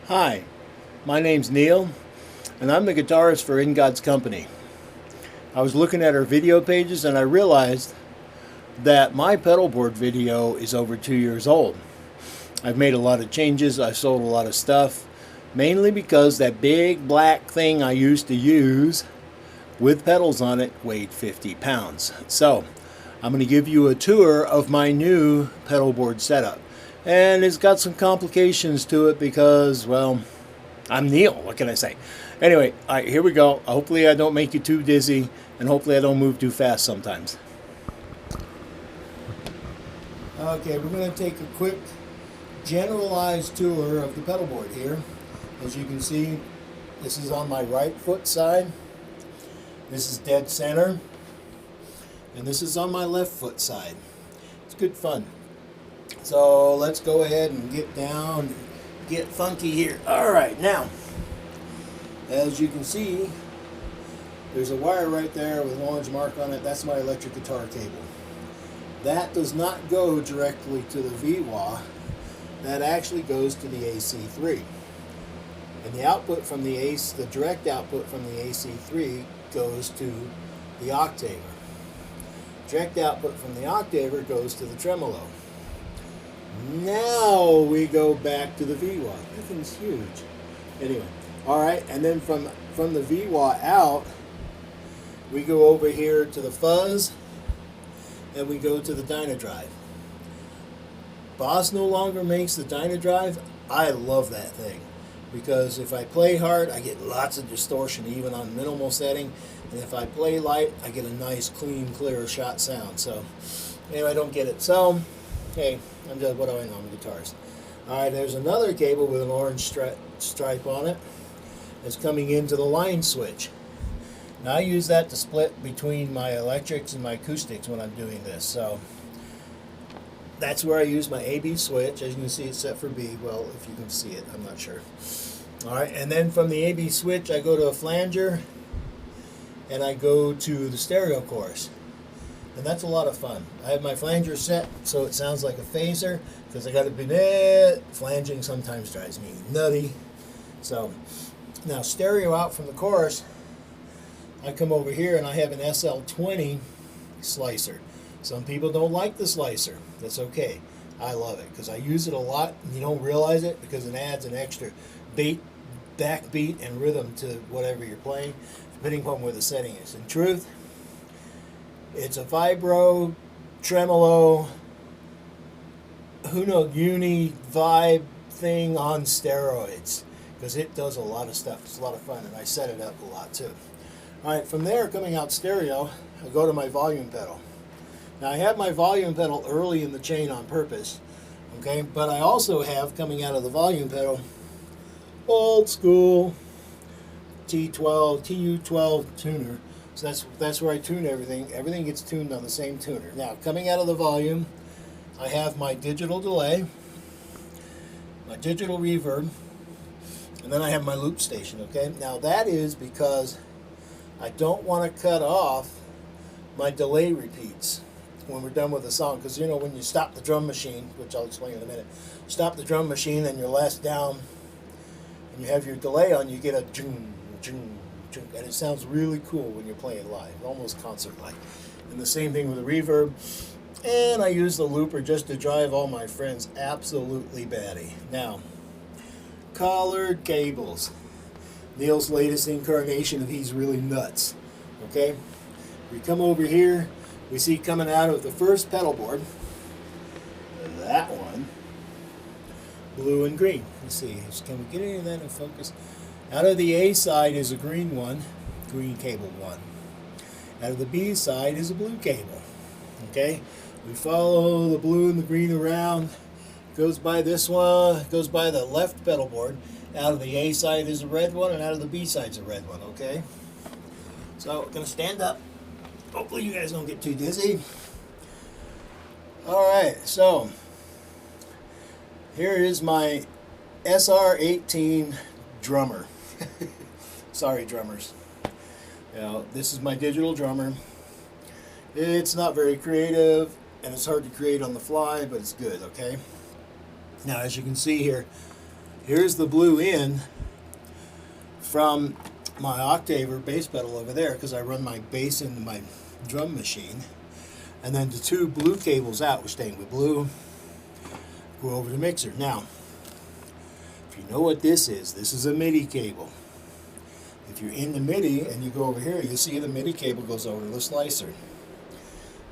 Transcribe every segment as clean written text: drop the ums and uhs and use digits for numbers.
Hi, my name's Neil, and I'm the guitarist for In God's Company. I was looking at our video pages and I realized that my pedal board video is over 2 years old. I've made a lot of changes, I've sold a lot of stuff, mainly because that big black thing I used to use with pedals on it weighed 50 pounds. So, I'm going to give you a tour of my new pedal board setup. And it's got some complications to it because, well, I'm Neil. What can I say? Anyway, all right, here we go. Hopefully I don't make you too dizzy, and hopefully I don't move too fast sometimes. Okay, we're going to take a quick generalized tour of the pedal board here. As you can see, this is on my right foot side. This is dead center. And this is on my left foot side. It's good fun. So let's go ahead and get down, get funky here. All right, now, as you can see, there's a wire right there with an orange mark on it. That's my electric guitar cable. That does not go directly to the VWA. That actually goes to the AC3. And the output from the the direct output from the AC3 goes to the octaver. Direct output from the octaver goes to the tremolo. Now we go back to the VWA. That thing's huge. Anyway, all right, and then from the VWA out, we go over here to the fuzz, and we go to the Dynadrive. Boss no longer makes the Dynadrive. I love that thing because if I play hard, I get lots of distortion even on minimal setting, and if I play light, I get a nice, clean, clear shot sound. So anyway, I don't get it. So hey, I'm just, what do I know? I'm a guitarist. All right, there's another cable with an orange stripe on it. It's coming into the line switch. Now I use that to split between my electrics and my acoustics when I'm doing this. So that's where I use my AB switch. As you can see, it's set for B. Well, if you can see it, I'm not sure. All right, and then from the AB switch, I go to a flanger, and I go to the stereo chorus. And that's a lot of fun. I have my flanger set so it sounds like a phaser because I got to be there. Flanging sometimes drives me nutty. So now stereo out from the chorus, I come over here and I have an SL20 slicer. Some people don't like the slicer. That's okay. I love it because I use it a lot and you don't realize it because it adds an extra backbeat and rhythm to whatever you're playing, depending upon where the setting is. In truth, it's a vibro, tremolo, uni vibe thing on steroids because it does a lot of stuff. It's a lot of fun, and I set it up a lot too. All right, from there, coming out stereo, I go to my volume pedal. Now I have my volume pedal early in the chain on purpose, okay? But I also have, coming out of the volume pedal, old school T12, TU12 tuner. So that's where I tune everything. Everything gets tuned on the same tuner. Now, coming out of the volume, I have my digital delay, my digital reverb, and then I have my loop station, okay? Now, that is because I don't want to cut off my delay repeats when we're done with the song. Because, you know, when you stop the drum machine, which I'll explain in a minute, stop the drum machine and you're last down and you have your delay on, you get a jung, jung, and it sounds really cool when you're playing live, almost concert-like. And the same thing with the reverb. And I use the looper just to drive all my friends absolutely batty. Now, colored cables. Neil's latest incarnation of He's Really Nuts. Okay? We come over here, we see coming out of the first pedal board, that one, blue and green. Let's see, can we get any of that in focus? Out of the A side is a green one, green cable one. Out of the B side is a blue cable. Okay? We follow the blue and the green around. Goes by this one, goes by the left pedal board. Out of the A side is a red one, and out of the B side is a red one, okay? So, I'm going to stand up. Hopefully you guys don't get too dizzy. Alright, so here is my SR18 drummer. Sorry, drummers. Now, this is my digital drummer. It's not very creative, and it's hard to create on the fly, but it's good, okay? Now, as you can see here, Here's the blue in from my octaver bass pedal over there, because I run my bass into my drum machine. And then the two blue cables out, we're staying with blue, go over the mixer. Now, if you know what this is a MIDI cable. If you're in the MIDI and you go over here, you see the MIDI cable goes over to the slicer.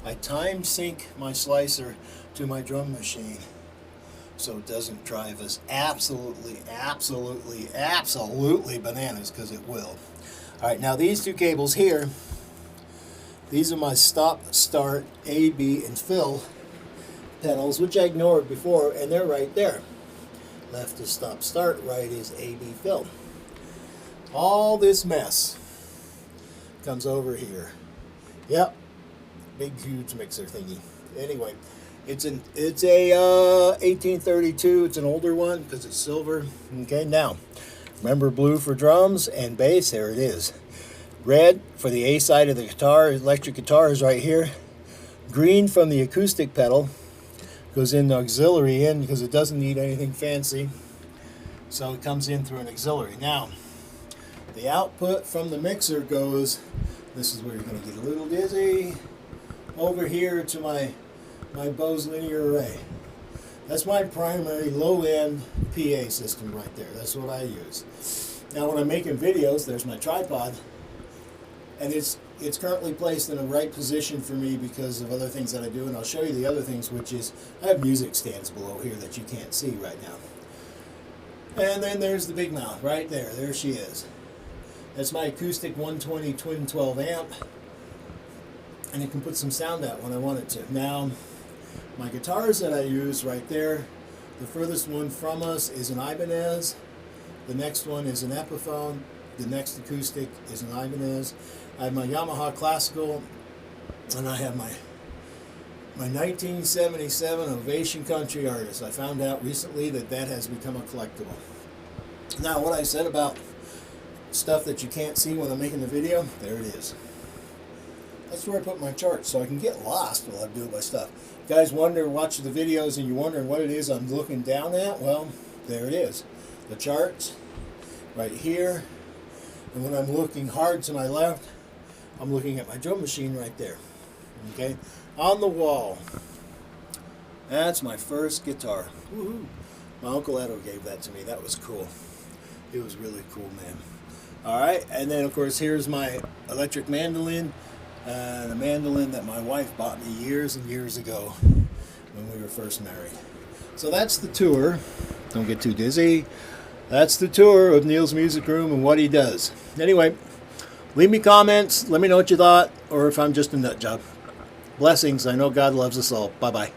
I time sync my slicer to my drum machine so it doesn't drive us absolutely bananas, because it will. Alright, now these two cables here, these are my stop, start, A, B, and fill pedals, which I ignored before, and they're right there. Left is stop, start, right is A, B, fill. All this mess comes over here. Yep, big huge mixer thingy. Anyway, it's a 1832. It's an older one because it's silver. Okay, now remember blue for drums and bass. There it is. Red for the A side of the guitar, electric guitar, is right here. Green from the acoustic pedal goes in the auxiliary in because it doesn't need anything fancy. So it comes in through an auxiliary. Now, the output from the mixer goes, this is where you're going to get a little dizzy, over here to my Bose linear array. That's my primary low-end PA system right there. That's what I use. Now when I'm making videos, there's my tripod, and it's currently placed in the right position for me because of other things that I do, and I'll show you the other things, which is I have music stands below here that you can't see right now. And then there's the big mouth right there. There she is. That's my acoustic 120 twin 12 amp, and it can put some sound out when I want it to. Now, my guitars that I use right there, the furthest one from us is an Ibanez, the next one is an Epiphone, the next acoustic is an Ibanez. I have my Yamaha Classical, and I have my 1977 Ovation Country Artist. I found out recently that that has become a collectible. Now, what I said about stuff that you can't see when I'm making the video, there it is. That's where I put my charts, so I can get lost while I'm doing my stuff. You guys watch the videos and you're wondering what it is I'm looking down at? Well, there it is. The charts, right here. And when I'm looking hard to my left, I'm looking at my drum machine right there. Okay? On the wall. That's my first guitar. Woohoo! My Uncle Edo gave that to me. That was cool. It was really cool, man. Alright, and then of course here's my electric mandolin. The mandolin that my wife bought me years and years ago when we were first married. So that's the tour. Don't get too dizzy. That's the tour of Neil's Music Room and what he does. Anyway, leave me comments. Let me know what you thought, or if I'm just a nut job. Blessings. I know God loves us all. Bye-bye.